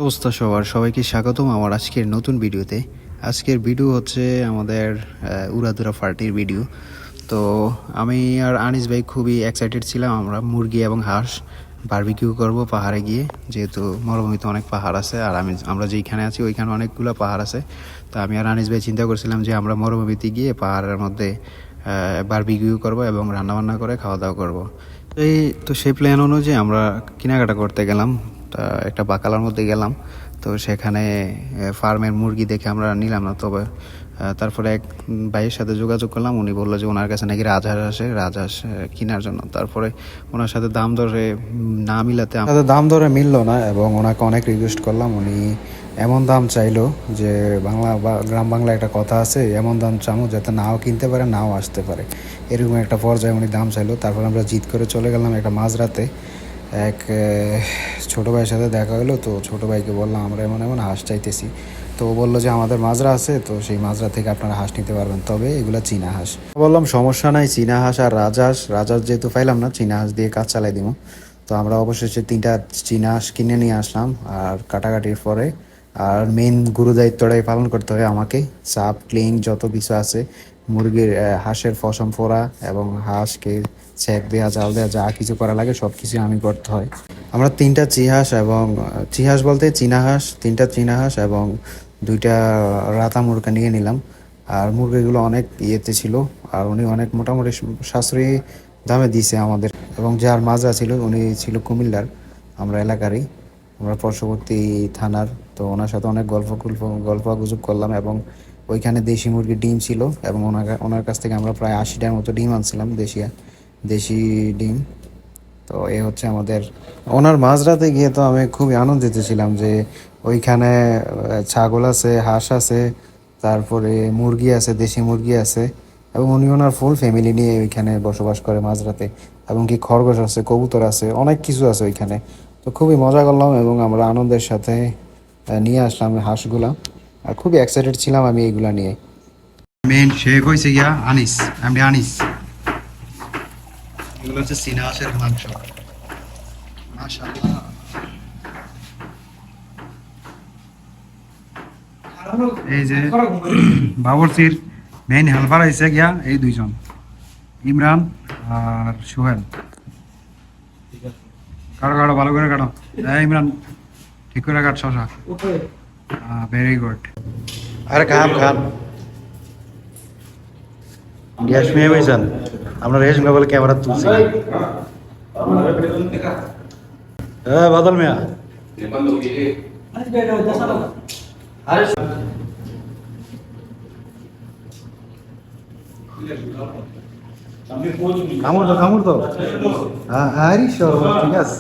অবস্থা সবার সবাইকে স্বাগতম আমার আজকের নতুন ভিডিওতে। আজকের ভিডিও হচ্ছে আমাদের উড়াধুরা পার্টির ভিডিও। তো আমি আর আনিস ভাই খুবই এক্সাইটেড ছিলাম। আমরা মুরগি এবং হাঁস বারবিকিউ করব পাহাড়ে গিয়ে, যেহেতু মরুভূমিতে অনেক পাহাড় আছে আর আমরা যেইখানে আছি ওইখানে অনেকগুলো পাহাড় আছে। তো আমি আর আনিস ভাই চিন্তা করছিলাম যে আমরা মরুভূমিতে গিয়ে পাহাড়ের মধ্যে বারবিকিউ করব এবং রান্নাবান্না করে খাওয়া দাওয়া করবো। তো সেই প্ল্যান অনুযায়ী আমরা কেনাকাটা করতে গেলাম। তা একটা বাকালার মধ্যে গেলাম। তো সেখানে ফার্মের মুরগি দেখে আমরা নিলাম না, তবে তারপরে এক ভাইয়ের সাথে যোগাযোগ করলাম। উনি বললো যে ওনার কাছে নাকি রাজহাঁস আসে, রাজহাঁস কেনার জন্য। তারপরে ওনার সাথে দাম দরে না মিলাতে দাম দরে মিললো না এবং ওনাকে অনেক রিকোয়েস্ট করলাম। উনি এমন দাম চাইলো যে বাংলা বা গ্রাম বাংলা একটা কথা আছে, এমন দাম চামো যাতে নাও কিনতে পারে নাও আসতে পারে, এরকম একটা পর্যায়ে উনি দাম চাইলো। তারপর আমরা জিদ করে চলে গেলাম একটা মাঝরাতে। এক ছোটো ভাইয়ের সাথে দেখা হলো। তো ছোটো ভাইকে বললাম আমরা এমন এমন হাঁস চাইতেছি। তো ও বললো যে আমাদের মাজরা আছে, তো সেই মাজরা থেকে আপনারা হাঁস নিতে পারবেন, তবে এগুলো চীনা হাঁস। বললাম সমস্যা নাই, চীনা হাঁস আর রাজহাঁস যেহেতু পাইলাম না, চীনা হাঁস দিয়ে কাজ চালাই দিব। তো আমরা অবশেষে 3টা চীনা হাঁস কিনে নিয়ে আসলাম। আর কাটাকাটির পরে আর মেইন গুরু দায়িত্বটাই পালন করতে হয় আমাকে। চাপ ক্লিন যত কিছু আছে, মুরগির হাঁসের ফসম ফোড়া এবং হাঁসকে ছেঁক দেওয়া, জাল দেওয়া, যা কিছু করা লাগে সব কিছু আমি করতে হয়। আমরা 3টা চিহাঁস এবং চিহাঁস বলতে চীনা হাঁস, 3টা চীনা হাঁস এবং 2টা রাতা মুরগা নিয়ে নিলাম। আর মুরগিগুলো অনেক ইয়েতে ছিল আর উনি অনেক মোটামুটি সাশ্রয়ী দামে দিয়েছে আমাদের। এবং যার মাজরা ছিল উনি ছিল কুমিল্লার, আমরা এলাকারই, আমরা পার্শ্ববর্তী থানার। তো ওনার সাথে অনেক গল্প গুজব করলাম এবং ওইখানে দেশি মুরগির ডিম ছিল এবং ওনার কাছ থেকে আমরা প্রায় 80টার মতো ডিম আনছিলাম, দেশি ডিম। তো এ হচ্ছে আমাদের ওনার মাঝরাতে গিয়ে। তো আমি খুবই আনন্দিত ছিলাম যে ওইখানে ছাগল আছে, হাঁস আছে, তারপরে মুরগি আছে, দেশি মুরগি আছে এবং উনি ওনার ফুল ফ্যামিলি নিয়ে ওইখানে বসবাস করে মাঝরাতে। এবং কি খরগোশ আছে, কবুতর আছে, অনেক কিছু আছে ওইখানে। তো খুবই মজা করলাম এবং আমরা আনন্দের সাথে নিয়ে আসলাম হাঁসগুলা। আর খুবই এক্সাইটেড ছিলাম আমি এইগুলা নিয়ে। মেন শেফ হয়েছে গিয়া আনিস, আমি আনিস। এগুলো হচ্ছে চীনা হাঁসের মাংস। মাশাআল্লাহ। এই যে বাবরচির মেইন হেল্পার হয়েছে গিয়া এই 2জন, ইমরান আর সোহেল। কাটো ভালো করে কাটো। ইমরান ঠিক করে কাট শশা। Very good. আরে খান গ্যাস মেয়ে হয়েছেন আমরা রেশ বলে ক্যামেরা তুলছি। বাদল মিয়া খামুর তো আরে ঠিক আছে।